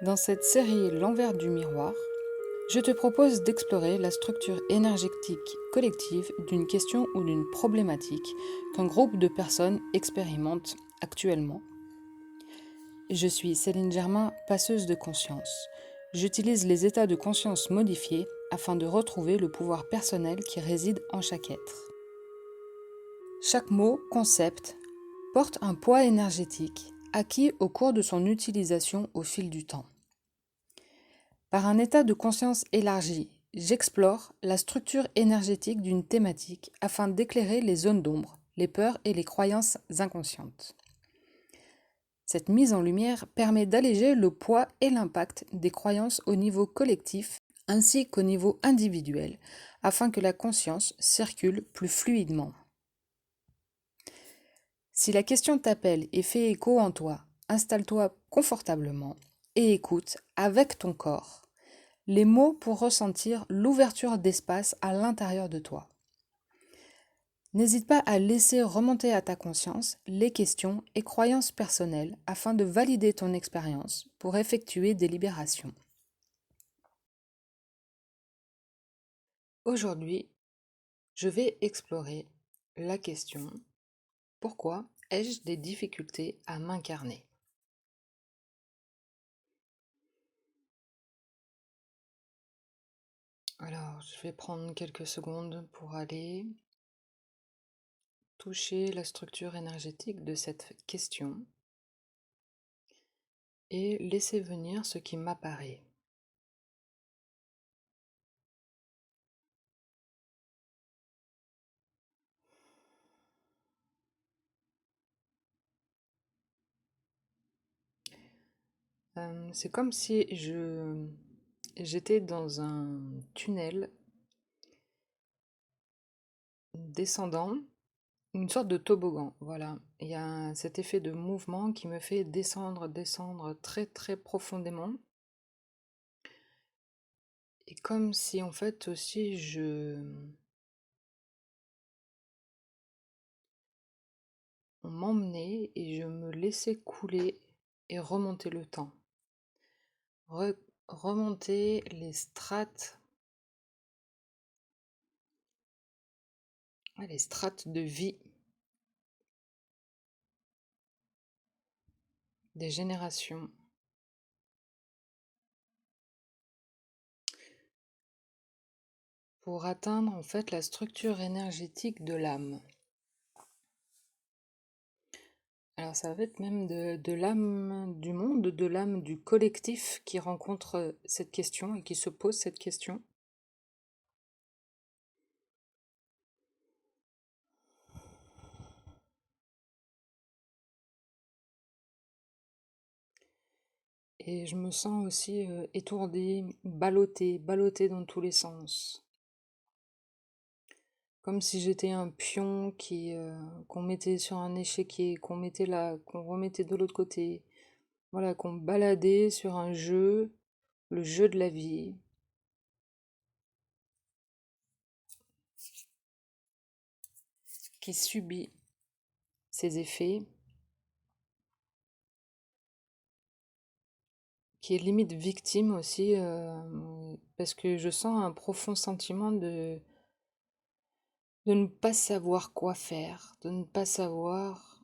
Dans cette série L'envers du miroir, je te propose d'explorer la structure énergétique collective d'une question ou d'une problématique qu'un groupe de personnes expérimente actuellement. Je suis Céline Germain, passeuse de conscience. J'utilise les états de conscience modifiés afin de retrouver le pouvoir personnel qui réside en chaque être. Chaque mot, concept, porte un poids énergétique acquis au cours de son utilisation au fil du temps. Par un état de conscience élargi, j'explore la structure énergétique d'une thématique afin d'éclairer les zones d'ombre, les peurs et les croyances inconscientes. Cette mise en lumière permet d'alléger le poids et l'impact des croyances au niveau collectif ainsi qu'au niveau individuel, afin que la conscience circule plus fluidement. Si la question t'appelle et fait écho en toi, installe-toi confortablement et écoute avec ton corps les mots pour ressentir l'ouverture d'espace à l'intérieur de toi. N'hésite pas à laisser remonter à ta conscience les questions et croyances personnelles afin de valider ton expérience pour effectuer des libérations. Aujourd'hui, je vais explorer la question: pourquoi ai-je des difficultés à m'incarner? Alors, je vais prendre quelques secondes pour aller toucher la structure énergétique de cette question et laisser venir ce qui m'apparaît. C'est comme si j'étais dans un tunnel descendant, une sorte de toboggan, voilà. Il y a cet effet de mouvement qui me fait descendre, descendre très très profondément. Et comme si en fait aussi on m'emmenait et je me laissais couler et remonter le temps. Remonter les strates, les strates de vie des générations pour atteindre en fait la structure énergétique de l'âme. Alors ça va être même de l'âme du monde, de l'âme du collectif qui rencontre cette question et qui se pose cette question. Et je me sens aussi étourdie, ballottée dans tous les sens. Comme si j'étais un pion qu'on mettait sur un échiquier, qu'on mettait là, qu'on remettait de l'autre côté. Voilà, qu'on baladait sur un jeu, le jeu de la vie. Qui subit ses effets, qui est limite victime aussi, parce que je sens un profond sentiment de ne pas savoir quoi faire, de ne pas savoir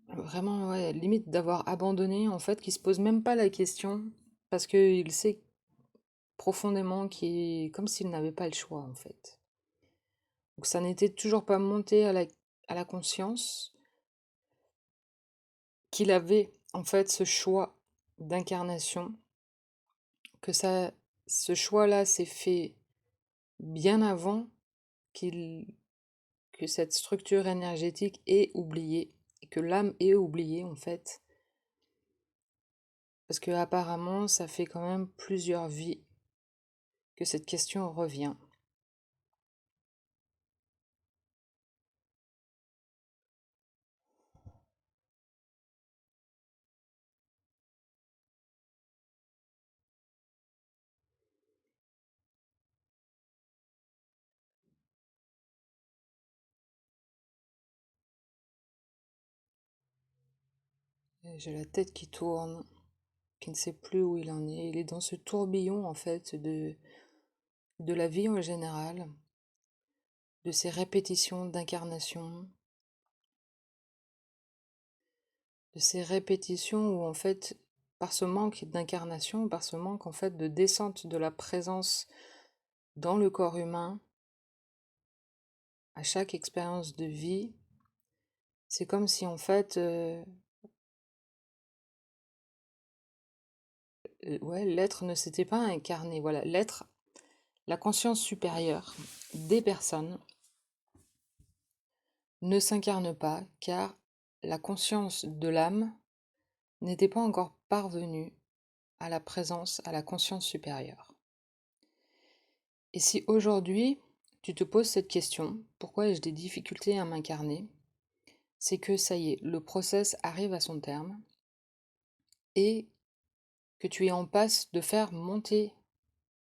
vraiment, ouais, limite d'avoir abandonné, en fait, qui se pose même pas la question, parce qu'il sait profondément comme s'il n'avait pas le choix, en fait. Donc ça n'était toujours pas monté à la conscience qu'il avait, en fait, ce choix d'incarnation, que ce choix-là s'est fait bien avant qu'il, que cette structure énergétique est oubliée, et que l'âme est oubliée en fait, parce que apparemment ça fait quand même plusieurs vies que cette question revient. Et j'ai la tête qui tourne, qui ne sait plus où il en est. Il est dans ce tourbillon, en fait, de la vie en général, de ces répétitions d'incarnation, de ces répétitions où, en fait, par ce manque d'incarnation, par ce manque, en fait, de descente de la présence dans le corps humain, à chaque expérience de vie, c'est comme si, en fait, ouais, l'être ne s'était pas incarné. Voilà, l'être, la conscience supérieure des personnes ne s'incarne pas car la conscience de l'âme n'était pas encore parvenue à la présence, à la conscience supérieure. Et si aujourd'hui, tu te poses cette question, pourquoi ai-je des difficultés à m'incarner? C'est que ça y est, le process arrive à son terme et que tu es en passe de faire monter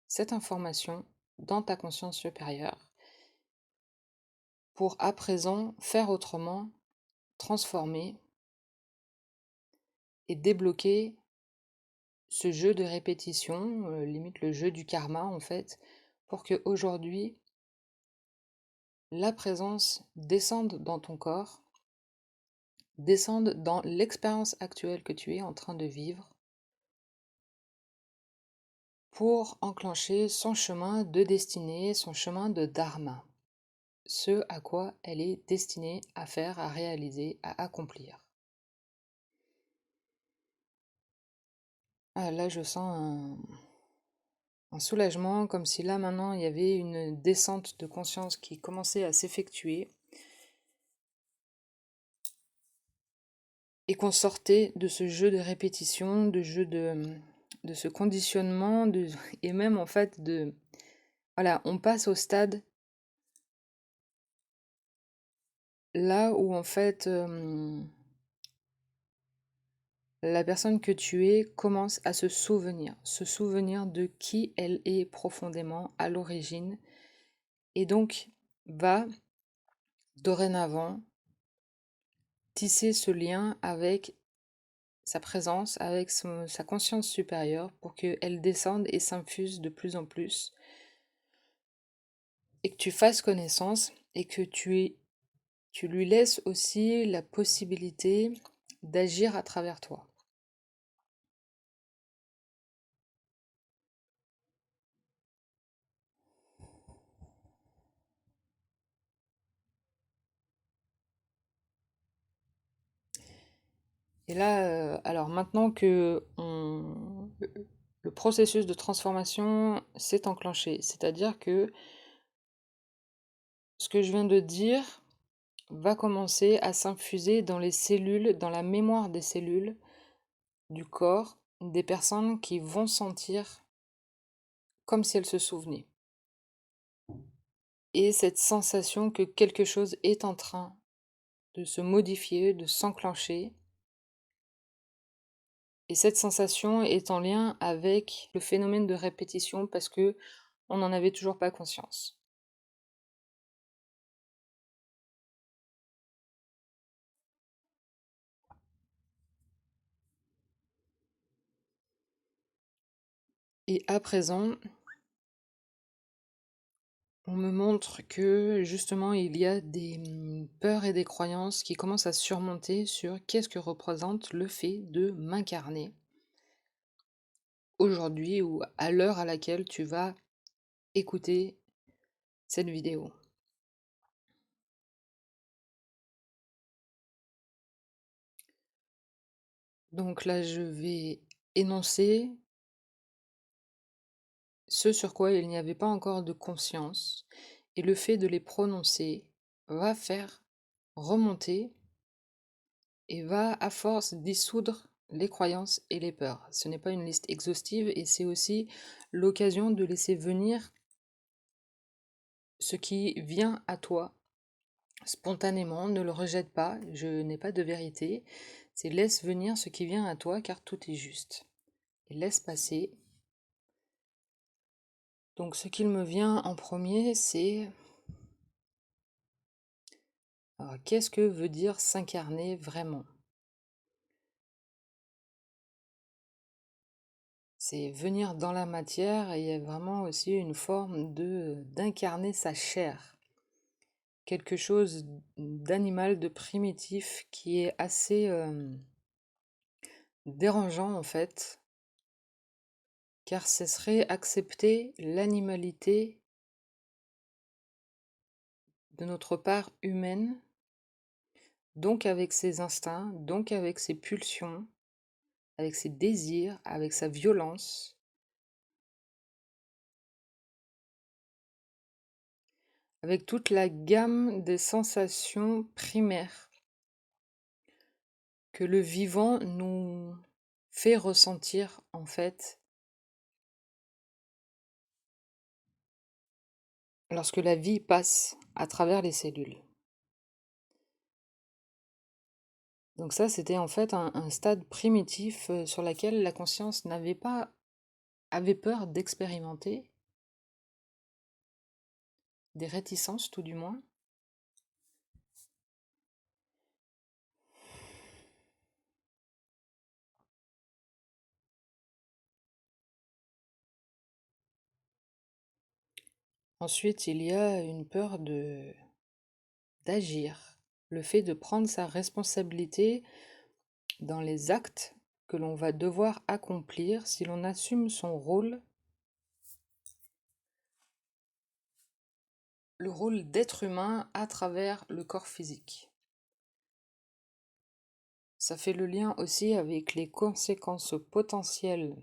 cette information dans ta conscience supérieure pour à présent faire autrement, transformer et débloquer ce jeu de répétition, limite le jeu du karma en fait, pour que aujourd'hui la présence descende dans ton corps, descende dans l'expérience actuelle que tu es en train de vivre pour enclencher son chemin de destinée, son chemin de dharma, ce à quoi elle est destinée à faire, à réaliser, à accomplir. Ah, là, je sens un soulagement, comme si là maintenant il y avait une descente de conscience qui commençait à s'effectuer et qu'on sortait de ce jeu de répétition, de ce conditionnement, et même en fait de... Voilà, on passe au stade là où en fait la personne que tu es commence à se souvenir de qui elle est profondément à l'origine, et donc va dorénavant tisser ce lien avec sa présence, avec sa conscience supérieure pour qu'elle descende et s'infuse de plus en plus, et que tu fasses connaissance et que tu lui laisses aussi la possibilité d'agir à travers toi. Et là, alors maintenant que le processus de transformation s'est enclenché, c'est-à-dire que ce que je viens de dire va commencer à s'infuser dans les cellules, dans la mémoire des cellules du corps des personnes qui vont sentir comme si elles se souvenaient. Et cette sensation que quelque chose est en train de se modifier, de s'enclencher. Et cette sensation est en lien avec le phénomène de répétition parce que on n'en avait toujours pas conscience. Et à présent, on me montre que justement il y a des peurs et des croyances qui commencent à surmonter sur qu'est-ce que représente le fait de m'incarner aujourd'hui ou à l'heure à laquelle tu vas écouter cette vidéo. Donc là, je vais énoncer ce sur quoi il n'y avait pas encore de conscience, et le fait de les prononcer va faire remonter et va à force dissoudre les croyances et les peurs. Ce n'est pas une liste exhaustive et c'est aussi l'occasion de laisser venir ce qui vient à toi spontanément. Ne le rejette pas, je n'ai pas de vérité. C'est laisse venir ce qui vient à toi car tout est juste. Et laisse passer. Donc ce qu'il me vient en premier, c'est qu'est-ce que veut dire s'incarner vraiment? c'est venir dans la matière et il y a vraiment aussi une forme d'incarner sa chair. Quelque chose d'animal, de primitif qui est assez dérangeant en fait, car ce serait accepter l'animalité de notre part humaine, donc avec ses instincts, donc avec ses pulsions, avec ses désirs, avec sa violence, avec toute la gamme des sensations primaires que le vivant nous fait ressentir en fait lorsque la vie passe à travers les cellules. Donc ça, c'était en fait un stade primitif sur lequel la conscience avait peur d'expérimenter, des réticences tout du moins. Ensuite, il y a une peur d'agir, le fait de prendre sa responsabilité dans les actes que l'on va devoir accomplir si l'on assume son rôle, le rôle d'être humain à travers le corps physique. Ça fait le lien aussi avec les conséquences potentielles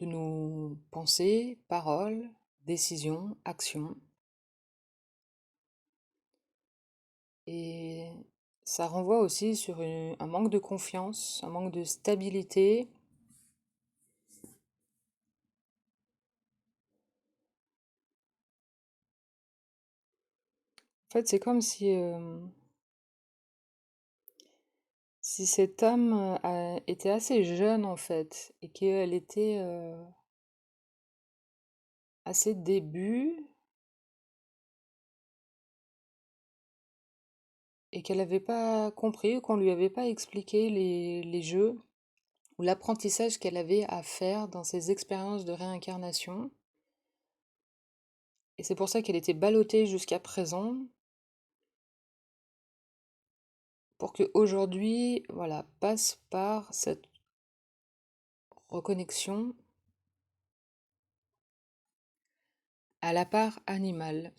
de nos pensées, paroles, décisions, actions. Et ça renvoie aussi sur un manque de confiance, un manque de stabilité. En fait, c'est comme si cette âme était assez jeune en fait, et qu'elle était à ses débuts, et qu'elle n'avait pas compris, ou qu'on lui avait pas expliqué les jeux, ou l'apprentissage qu'elle avait à faire dans ses expériences de réincarnation. Et c'est pour ça qu'elle était ballottée jusqu'à présent, pour que aujourd'hui, voilà, passe par cette reconnexion à la part animale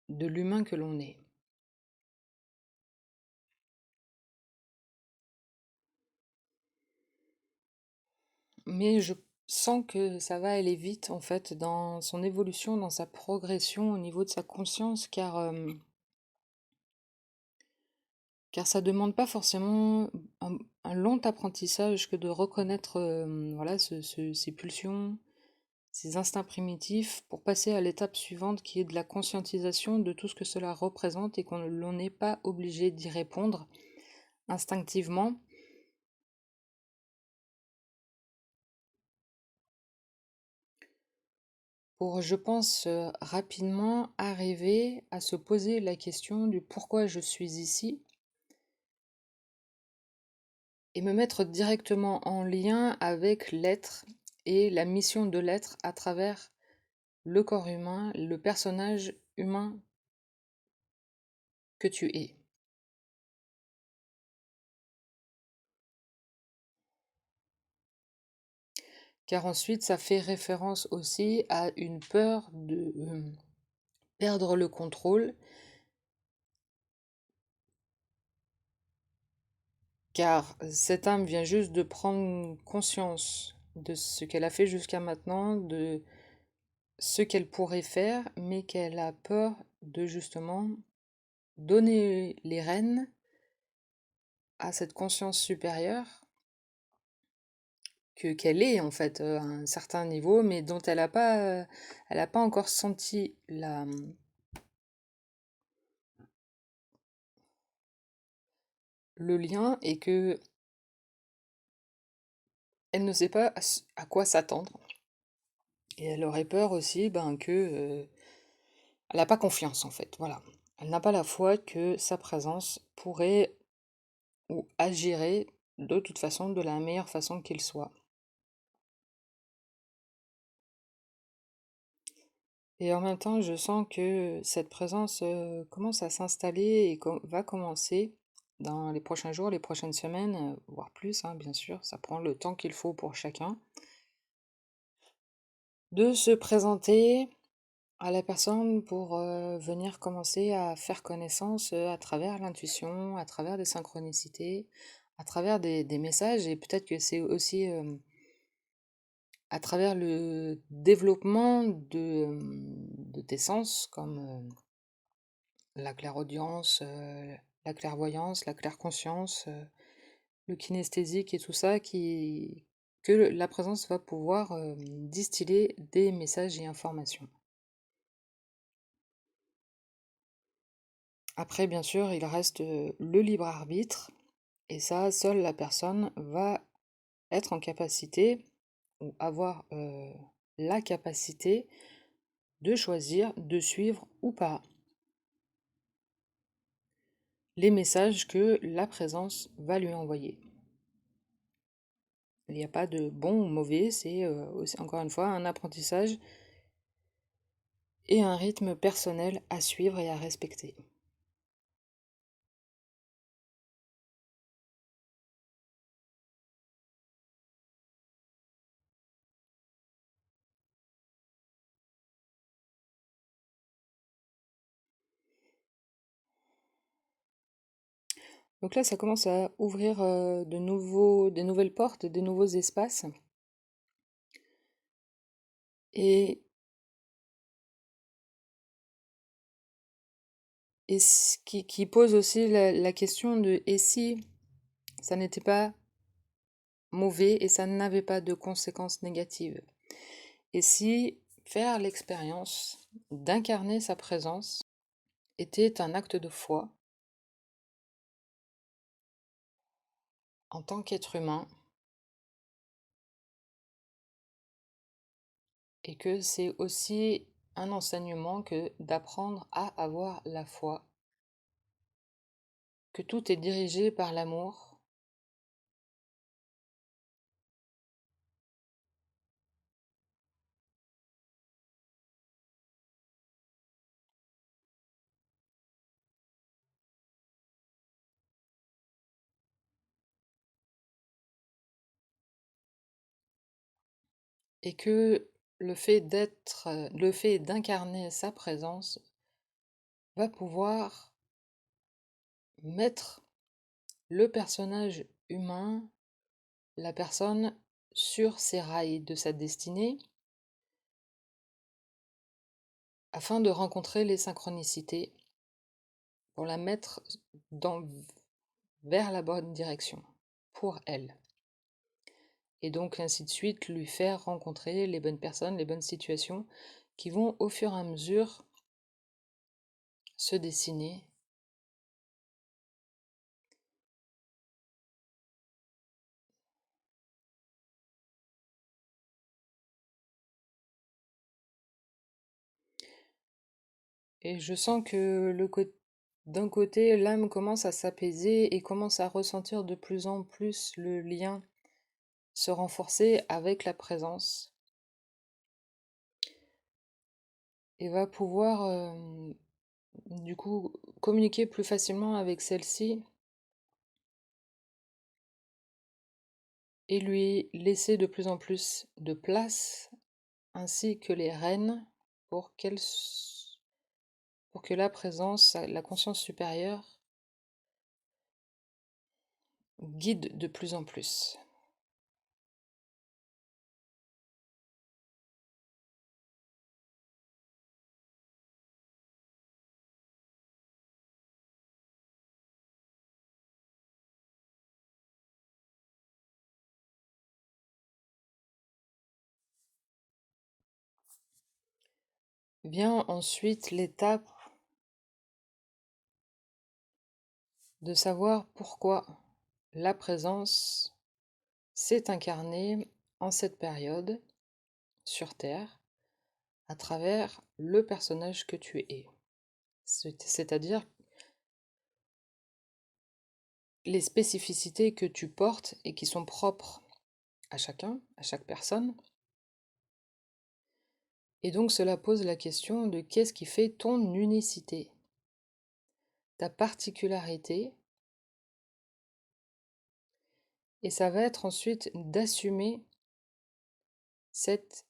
de l'humain que l'on est. Mais je sens que ça va aller vite en fait dans son évolution, dans sa progression au niveau de sa conscience, car ça demande pas forcément un long apprentissage que de reconnaître voilà, ces pulsions, ces instincts primitifs pour passer à l'étape suivante qui est de la conscientisation de tout ce que cela représente et qu'on l'on n'est pas obligé d'y répondre instinctivement. Pour, je pense, rapidement arriver à se poser la question du pourquoi je suis ici et me mettre directement en lien avec l'être et la mission de l'être à travers le corps humain, le personnage humain que tu es. Car ensuite, ça fait référence aussi à une peur de perdre le contrôle, car cette âme vient juste de prendre conscience de ce qu'elle a fait jusqu'à maintenant, de ce qu'elle pourrait faire, mais qu'elle a peur de justement donner les rênes à cette conscience supérieure qu'elle est en fait à un certain niveau, mais dont elle a pas encore senti le lien et que elle ne sait pas à quoi s'attendre. Et elle aurait peur aussi que elle n'a pas confiance en fait. Voilà, elle n'a pas la foi que sa présence pourrait ou agirait de toute façon de la meilleure façon qu'il soit. Et en même temps, je sens que cette présence commence à s'installer et va commencer dans les prochains jours, les prochaines semaines, voire plus, hein, bien sûr, ça prend le temps qu'il faut pour chacun, de se présenter à la personne pour venir commencer à faire connaissance à travers l'intuition, à travers des synchronicités, à travers des messages, et peut-être que c'est aussi à travers le développement de tes sens, comme la clairaudience, la clairvoyance, la clairconscience, le kinesthésique et tout ça, que la présence va pouvoir distiller des messages et informations. Après, bien sûr, il reste le libre arbitre, et ça, seule la personne va être en capacité, ou avoir la capacité de choisir, de suivre ou pas les messages que la présence va lui envoyer. Il n'y a pas de bon ou mauvais, c'est encore une fois un apprentissage et un rythme personnel à suivre et à respecter. Donc là, ça commence à ouvrir des nouvelles portes, des nouveaux espaces. Et, et ce qui pose aussi la question de et si ça n'était pas mauvais et ça n'avait pas de conséquences négatives? Et si faire l'expérience d'incarner sa présence était un acte de foi en tant qu'être humain, et que c'est aussi un enseignement que d'apprendre à avoir la foi, que tout est dirigé par l'amour, et que le fait d'incarner sa présence va pouvoir mettre le personnage humain, la personne, sur ses rails de sa destinée, afin de rencontrer les synchronicités pour la mettre dans, vers la bonne direction pour elle. Et donc ainsi de suite, lui faire rencontrer les bonnes personnes, les bonnes situations qui vont au fur et à mesure se dessiner. Et je sens que d'un côté, l'âme commence à s'apaiser et commence à ressentir de plus en plus le lien se renforcer avec la présence, et va pouvoir du coup communiquer plus facilement avec celle-ci et lui laisser de plus en plus de place, ainsi que les rênes, pour pour que la présence, la conscience supérieure, guide de plus en plus. Vient ensuite l'étape de savoir pourquoi la présence s'est incarnée en cette période sur Terre à travers le personnage que tu es. C'est-à-dire les spécificités que tu portes et qui sont propres à chacun, à chaque personne. Et donc cela pose la question de qu'est-ce qui fait ton unicité, ta particularité. Et ça va être ensuite d'assumer cette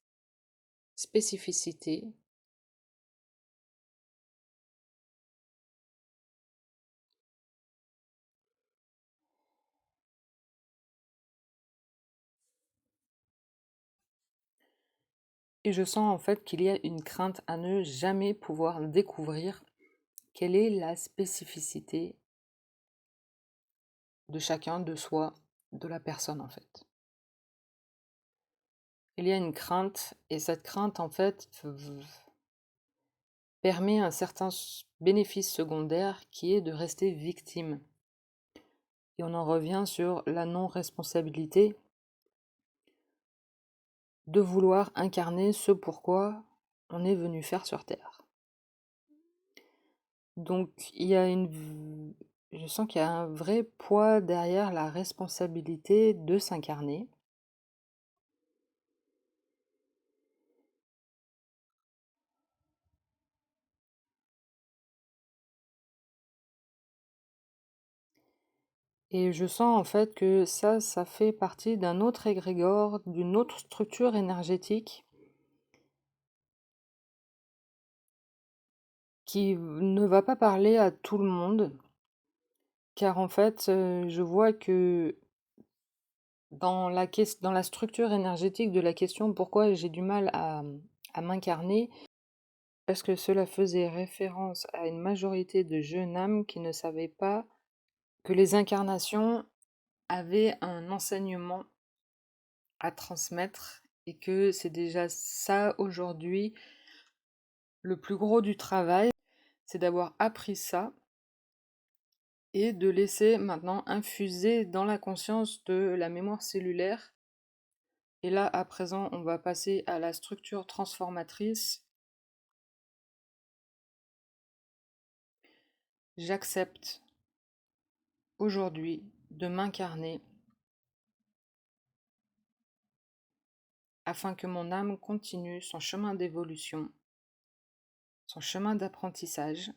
spécificité. Et je sens en fait qu'il y a une crainte à ne jamais pouvoir découvrir quelle est la spécificité de chacun, de soi, de la personne en fait. Il y a une crainte et cette crainte en fait permet un certain bénéfice secondaire qui est de rester victime. Et on en revient sur la non-responsabilité de vouloir incarner ce pourquoi on est venu faire sur Terre. Donc je sens qu'il y a un vrai poids derrière la responsabilité de s'incarner. Et je sens en fait que ça fait partie d'un autre égrégore, d'une autre structure énergétique qui ne va pas parler à tout le monde, car en fait, je vois que dans la structure énergétique de la question pourquoi j'ai du mal à m'incarner, parce que cela faisait référence à une majorité de jeunes âmes qui ne savaient pas que les incarnations avaient un enseignement à transmettre et que c'est déjà ça aujourd'hui le plus gros du travail, c'est d'avoir appris ça et de laisser maintenant infuser dans la conscience de la mémoire cellulaire. Et là, à présent, on va passer à la structure transformatrice. J'accepte aujourd'hui de m'incarner afin que mon âme continue son chemin d'évolution, son chemin d'apprentissage,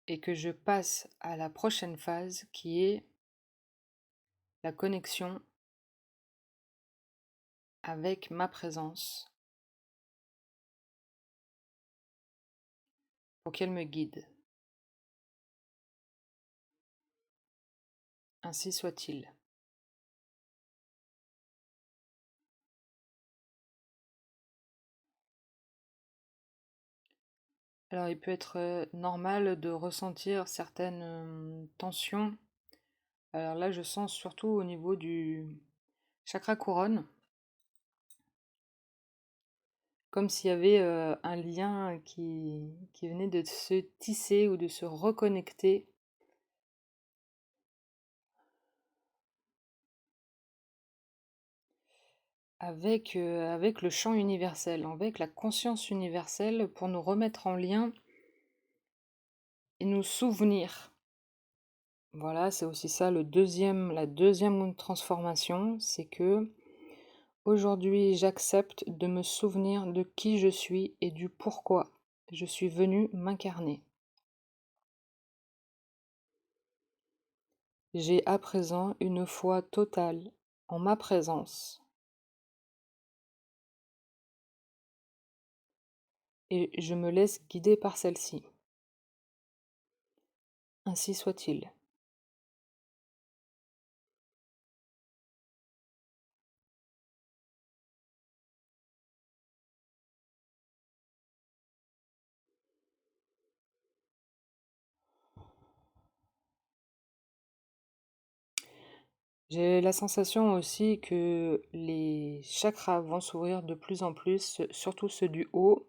et que je passe à la prochaine phase qui est la connexion avec ma présence pour qu'elle me guide. Ainsi soit-il. Alors il peut être normal de ressentir certaines tensions. Alors là je sens surtout au niveau du chakra couronne, comme s'il y avait un lien qui venait de se tisser ou de se reconnecter avec le champ universel, avec la conscience universelle pour nous remettre en lien et nous souvenir. Voilà, c'est aussi ça la deuxième transformation, c'est que aujourd'hui j'accepte de me souvenir de qui je suis et du pourquoi je suis venu m'incarner. J'ai à présent une foi totale en ma présence et je me laisse guider par celle-ci. Ainsi soit-il. J'ai la sensation aussi que les chakras vont s'ouvrir de plus en plus, surtout ceux du haut.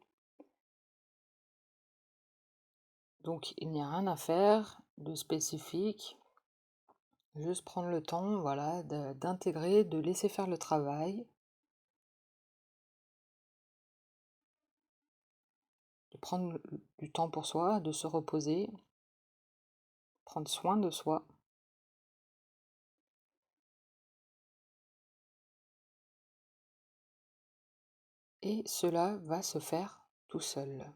Donc il n'y a rien à faire de spécifique. Juste prendre le temps, voilà, d'intégrer, de laisser faire le travail. prendre du temps pour soi, de se reposer, prendre soin de soi. Et cela va se faire tout seul.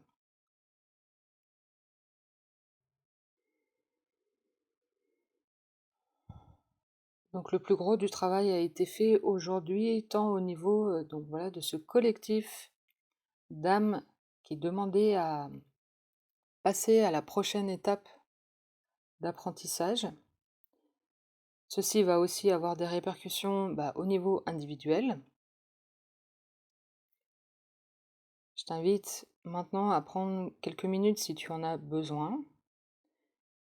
Donc le plus gros du travail a été fait aujourd'hui, tant au niveau de ce collectif d'âmes qui demandait à passer à la prochaine étape d'apprentissage. Ceci va aussi avoir des répercussions au niveau individuel. Je t'invite maintenant à prendre quelques minutes si tu en as besoin,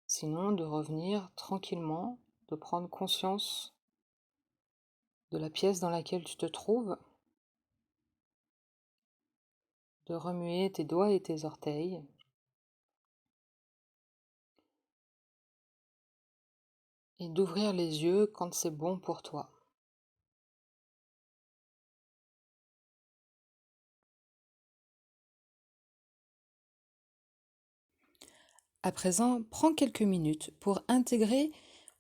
sinon de revenir tranquillement, de prendre conscience de la pièce dans laquelle tu te trouves, de remuer tes doigts et tes orteils, et d'ouvrir les yeux quand c'est bon pour toi. À présent, prends quelques minutes pour intégrer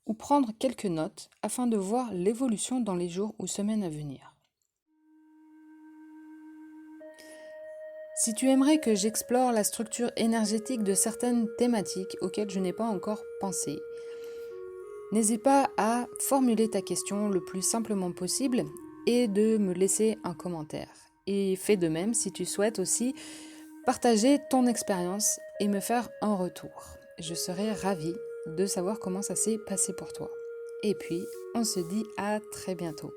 ou prendre quelques notes afin de voir l'évolution dans les jours ou semaines à venir. Si tu aimerais que j'explore la structure énergétique de certaines thématiques auxquelles je n'ai pas encore pensé, n'hésite pas à formuler ta question le plus simplement possible et de me laisser un commentaire. Et fais de même si tu souhaites aussi partager ton expérience et me faire un retour. Je serai ravie de savoir comment ça s'est passé pour toi. Et puis, on se dit à très bientôt.